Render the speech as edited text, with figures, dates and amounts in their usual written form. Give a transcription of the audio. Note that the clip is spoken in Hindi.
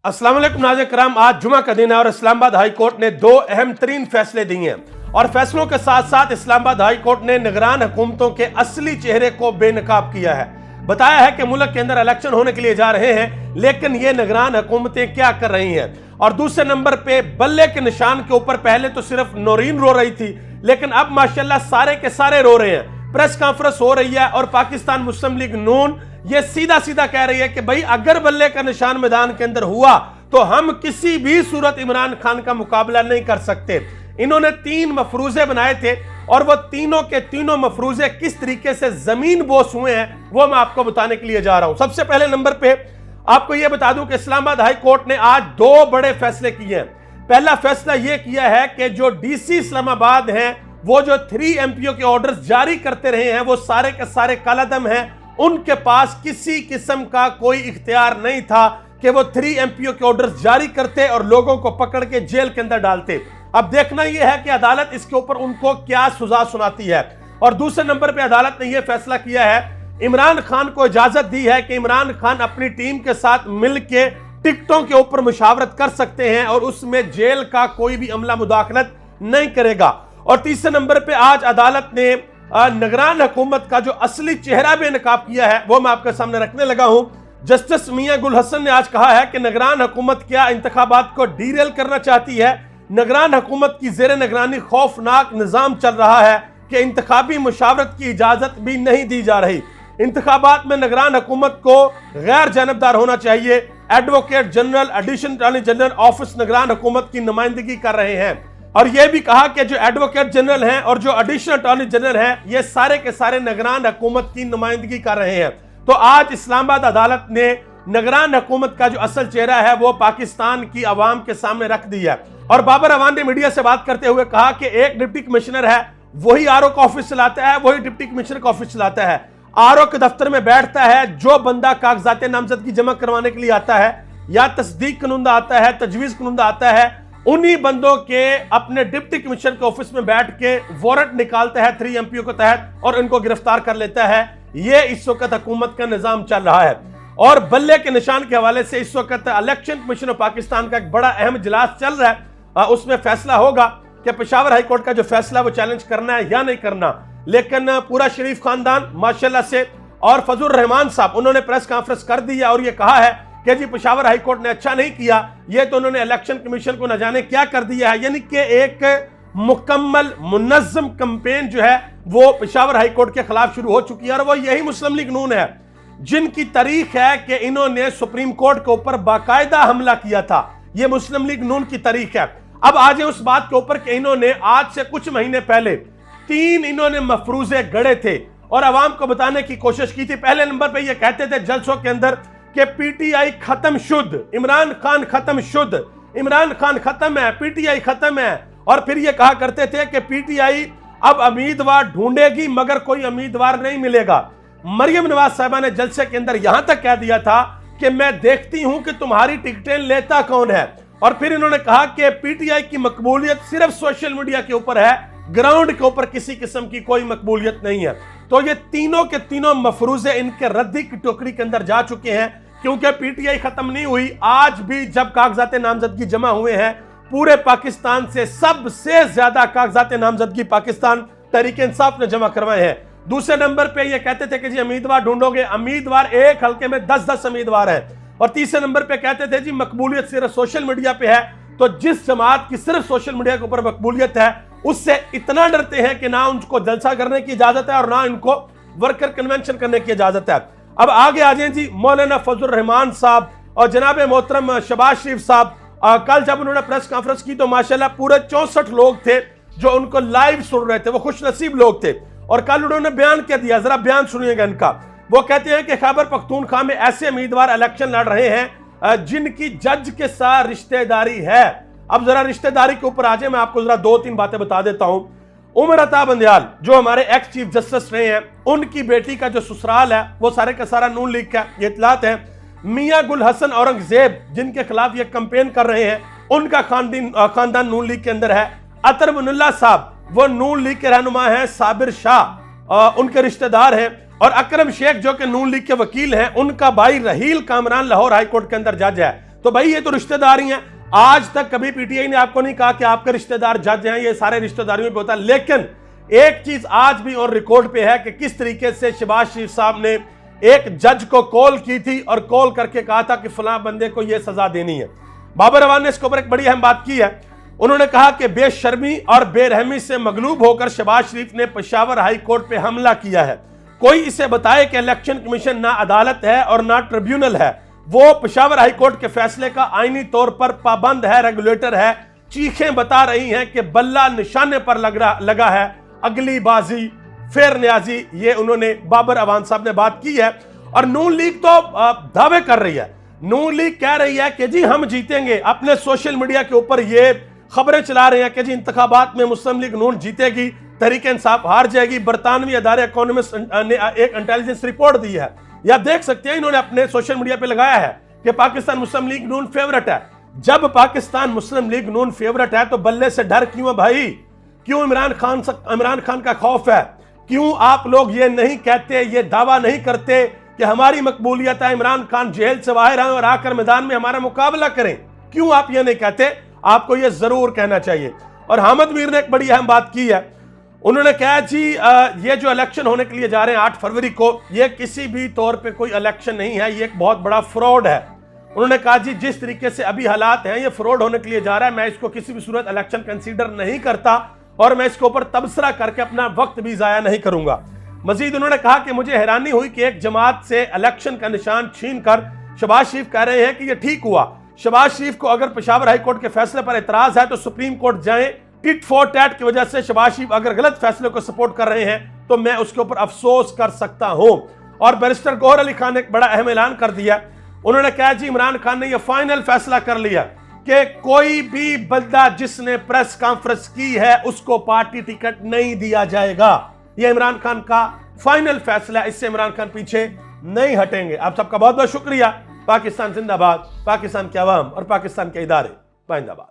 अस्सलाम वालेकुम नाज़रीन कराम, आज जुमा का दिन है और इस्लामाबाद हाई कोर्ट ने दो अहम तरीन फैसले दिए हैं और फैसलों के साथ साथ इस्लामाबाद हाई कोर्ट ने निगरान हुकूमतों के असली चेहरे को बेनकाब किया है। बताया है कि मुल्क के अंदर इलेक्शन होने के लिए जा रहे हैं, लेकिन ये निगरान हुकूमतें क्या कर रही हैं। और दूसरे नंबर पे बल्ले के निशान के ऊपर पहले तो सिर्फ नौरीन रो रही थी, लेकिन अब माशाल्लाह सारे के सारे रो रहे हैं। प्रेस कॉन्फ्रेंस हो रही है और पाकिस्तान मुस्लिम लीग नून ये सीधा सीधा कह रही है कि भाई अगर बल्ले का निशान मैदान के अंदर हुआ तो हम किसी भी सूरत इमरान खान का मुकाबला नहीं कर सकते। इन्होंने 3 मफरूजे बनाए थे और वो तीनों के तीनों मफरूजे किस तरीके से जमीन बोस हुए हैं वो मैं आपको बताने के लिए जा रहा हूं। सबसे पहले नंबर पे आपको यह बता दूं कि इस्लामाबाद हाई कोर्ट ने आज 2 बड़े फैसले किए हैं। पहला फैसला यह किया है कि जो डीसी इस्लामाबाद हैं वो जो 3 एमपीओ के ऑर्डर्स जारी करते रहे हैं वो सारे के सारे कालादम हैं। उनके पास किसी किस्म का कोई इख्तियार नहीं था कि वो 3 एमपीओ के ऑर्डर्स जारी करते और लोगों को पकड़ के जेल के अंदर डालते। अब देखना यह है कि अदालत इसके ऊपर उनको क्या सजा सुनाती है। और दूसरे नंबर पे अदालत ने यह फैसला किया है, इमरान खान को इजाजत दी है कि इमरान खान अपनी टीम के साथ मिलकर टिकटों के ऊपर मुशावरत कर सकते हैं और उसमें जेल का कोई भी अमला मुदाखलत नहीं करेगा। और तीसरे नंबर पे आज अदालत ने निगरान हुकूमत का जो असली चेहरा बेनकाब किया है वो मैं आपके सामने रखने लगा हूं। जस्टिस मियां गुल हसन ने आज कहा है कि निगरान हुकूमत क्या इंतखाबात को डीरेल करना चाहती है। निगरान हुकूमत की जेर निगरानी खौफनाक निजाम चल रहा है कि इंतखाबी मुशावरत की इजाजत भी नहीं दी जा रही। इंतखाबात में निगरान हुकूमत को गैर जानबदार होना चाहिए। Advocate general additional attorney general office निगरान हुकूमत की नुमाइंदगी कर रहे हैं और यह भी कहा कि जो एडवोकेट जनरल हैं और जो एडिशनल अटॉर्नी जनरल हैं ये सारे के सारे निगरान हुकूमत की नुमाइंदगी कर रहे हैं। तो आज इस्लामाबाद अदालत ने निगरान हुकूमत का जो असल चेहरा है वो पाकिस्तान की आवाम के सामने रख दिया। और बाबर अवान ने मीडिया से बात करते हुए कहा कि एक डिप्टी कमिश्नर है वही आरओ का ऑफिस चलाता है, वही डिप्टी कमिश्नर का ऑफिस चलाता है। आरओ के दफ्तर में बैठता है जो बंदा कागजात नामजदगी जमा करवाने के लिए आता है या तस्दीक कानून आता है, तजवीज कानून आता है, उन्हीं बंदों के अपने डिप्टी कमिश्नर के ऑफिस में बैठ के वारंट निकालता है 3 एमपीओ के तहत और इनको गिरफ्तार कर लेता है। ये इस वक्त हुकूमत का निजाम चल रहा है। और बल्ले के निशान के हवाले से इस वक्त इलेक्शन कमीशन ऑफ पाकिस्तान का एक बड़ा अहम इजलास चल रहा है। उसमें फैसला होगा कि पेशावर हाई कोर्ट का जो फैसला वो चैलेंज करना है या नहीं करना। लेकिन पूरा शरीफ खानदान माशाल्लाह से और फजल रहमान साहब उन्होंने प्रेस कॉन्फ्रेंस कर दी है और ये कहा है कि जी पेशावर हाई कोर्ट ने अच्छा नहीं किया, ये तो उन्होंने इलेक्शन कमीशन को न जाने क्या कर दिया है। यानी कि एक मुकम्मल मुनज़्ज़म कैंपेन जो है वो पेशावर हाई कोर्ट के खिलाफ शुरू हो चुकी है। और वो यही मुस्लिम लीग नून है जिनकी तारीख है कि इन्होंने सुप्रीम कोर्ट के ऊपर बाकायदा हमला किया था। ये मुस्लिम लीग नून की तारीख है। अब आज उस बात के ऊपर कि इन्होंने आज से कुछ महीने पहले 3 इन्होंने मफरूजे गढ़े थे और अवाम को बताने की कोशिश की थी। पहले नंबर पे ये कहते थे जलसों के अंदर कि पीटीआई खत्म शुद्ध, इमरान खान खत्म शुद्ध, इमरान खान खत्म है, पीटीआई खत्म है। और फिर ये कहा करते थे कि पीटीआई अब उम्मीदवार ढूंढेगी मगर कोई उम्मीदवार नहीं मिलेगा। मरियम नवाज साहिबा ने जलसे के अंदर यहां तक कह दिया था कि मैं देखती हूं कि तुम्हारी टिकटें लेता कौन है। और फिर इन्होंने कहा कि पीटीआई की मकबूलियत सिर्फ सोशल मीडिया के ऊपर है, ग्राउंड के ऊपर किसी किस्म की कोई मकबूलियत नहीं है। तो ये तीनों के तीनों मफरूजे इनके रद्दी की टोकरी के अंदर जा चुके हैं क्योंकि पीटीआई खत्म नहीं हुई। आज भी जब कागजात नामजदगी जमा हुए हैं पूरे पाकिस्तान से सबसे ज्यादा कागजात नामजदगी पाकिस्तान तहरीक इंसाफ ने जमा करवाए हैं। दूसरे नंबर पे ये कहते थे कि जी उम्मीदवार ढूंढोगे, उम्मीदवार एक हल्के में 10-10 उम्मीदवार हैं। और तीसरे नंबर पे कहते थे जी मकबूलियत सिर्फ सोशल मीडिया पे है। तो जिस जमात की सिर्फ सोशल मीडिया के ऊपर मकबूलियत है उससे इतना डरते हैं कि ना उनको जलसा करने की इजाजत है और ना इनको वर्कर कन्वेंशन करने की इजाजत है। अब आगे आ जाए जी मौलाना फजल रहमान साहब और जनाब मोहतरम शहबाज शरीफ साहब। कल जब उन्होंने प्रेस कॉन्फ्रेंस की तो माशाल्लाह पूरे 64 लोग थे जो उनको लाइव सुन रहे थे, वो खुश नसीब लोग थे। और कल उन्होंने बयान क्या दिया, जरा बयान सुनिएगा इनका। वो कहते हैं कि खैबर पख्तूनख्वा में ऐसे उम्मीदवार इलेक्शन लड़ रहे हैं जिनकी जज के साथ रिश्तेदारी है। अब जरा रिश्तेदारी के ऊपर आ जाए, मैं आपको जरा 2-3 बातें बता देता हूं। उमर अता बंदियाल जो हमारे एक्स चीफ जस्टिस रहे हैं उनकी बेटी का जो ससुराल है वो सारे का सारा नून लीग का, ये इतलात है। मियां गुल हसन औरंगजेब जिनके खिलाफ ये कैंपेन कर रहे हैं उनका खानदान नून लीग के अंदर है। अतर मुनल्ला साहब वो नून लीग के रहनुमा हैं, साबिर शाह उनके रिश्तेदार हैं। और अकरम शेख जो कि नून लीग के वकील हैं उनका भाई रहील कामरान लाहौर हाई कोर्ट के अंदर जज है। तो भाई ये तो रिश्तेदारी हैं। आज तक कभी पीटीआई ने आपको नहीं कहा कि आपके रिश्तेदार जज हैं, ये सारे रिश्तेदारियों पे होता है। लेकिन एक चीज आज भी ऑन रिकॉर्ड पे है कि किस तरीके से शहबाज शरीफ साहब ने एक जज को कॉल की थी और कॉल करके कहा था कि फलां बंदे को यह सजा देनी है। बाबर अवान ने इसके ऊपर एक बड़ी अहम बात की है। उन्होंने कहा कि बेशर्मी और बेरहमी से मगलूब होकर शहबाज शरीफ ने पेशावर हाई कोर्ट पे हमला किया है। कोई इसे बताए कि इलेक्शन कमीशन ना अदालत है और ना ट्रिब्यूनल है, वो पेशावर हाई कोर्ट के फैसले का आईनी तौर पर पाबंद है, रेगुलेटर है। चीखें बता रही हैं कि बल्ला निशाने पर लगा है, अगली बाजी फेर न्याजी। ये उन्होंने बाबर अवान साहब ने बात की है। और नून लीग तो दावे कर रही है, नून लीग कह रही है कि जी हम जीतेंगे। अपने सोशल मीडिया के ऊपर ये खबरें चला रहे हैं कि जी इंतखाबात में मुस्लिम लीग नून जीतेगी, तहरीक इंसाफ हार जाएगी। बरतानवी अदारे इकोनॉमिस्ट ने एक इंटेलिजेंस रिपोर्ट दी है, या देख सकते हैं इन्होंने अपने सोशल मीडिया पे लगाया है कि पाकिस्तान मुस्लिम लीग नून फेवरेट है। जब पाकिस्तान मुस्लिम लीग नून फेवरेट है तो बल्ले से डर क्यों है भाई? क्यों इमरान खान का खौफ है? क्यों आप लोग ये नहीं कहते, ये दावा नहीं करते कि हमारी मकबूलियत है, इमरान खान जेल से बाहर आए और आकर मैदान में हमारा मुकाबला करें? क्यों आप ये नहीं कहते? आपको ये जरूर कहना चाहिए। और हामिद मीर ने एक बड़ी अहम बात की है। उन्होंने कहा जी ये जो इलेक्शन होने के लिए जा रहे हैं 8 फरवरी को, ये किसी भी तौर पे कोई इलेक्शन नहीं है, ये एक बहुत बड़ा फ्रॉड है। उन्होंने कहा जी जिस तरीके से अभी हालात हैं ये फ्रॉड होने के लिए जा रहा है, मैं इसको किसी भी सूरत इलेक्शन कंसीडर नहीं करता और मैं इसके ऊपर तबसरा करके अपना वक्त भी जाया नहीं करूंगा। मजीद उन्होंने कहा कि मुझे हैरानी हुई कि एक जमात से इलेक्शन का निशान छीन कर शहबाज शरीफ कह रहे हैं कि यह ठीक हुआ। शहबाज शरीफ को अगर पेशावर हाई कोर्ट के फैसले पर एतराज है तो सुप्रीम कोर्ट जाएं। टिट फॉर टैट की वजह से शहबाज शरीफ अगर गलत फैसले को सपोर्ट कर रहे हैं तो मैं उसके ऊपर अफसोस कर सकता हूं। और बैरिस्टर गौहर अली खान ने एक बड़ा अहम ऐलान कर दिया। उन्होंने कहा जी इमरान खान ने यह फाइनल फैसला कर लिया कि कोई भी बंदा जिसने प्रेस कॉन्फ्रेंस की है उसको पार्टी टिकट नहीं दिया जाएगा। यह इमरान खान का फाइनल फैसला, इससे इमरान खान पीछे नहीं हटेंगे। आप सबका बहुत बहुत शुक्रिया। पाकिस्तान जिंदाबाद, पाकिस्तान के अवाम और पाकिस्तान के इदारे जिंदाबाद।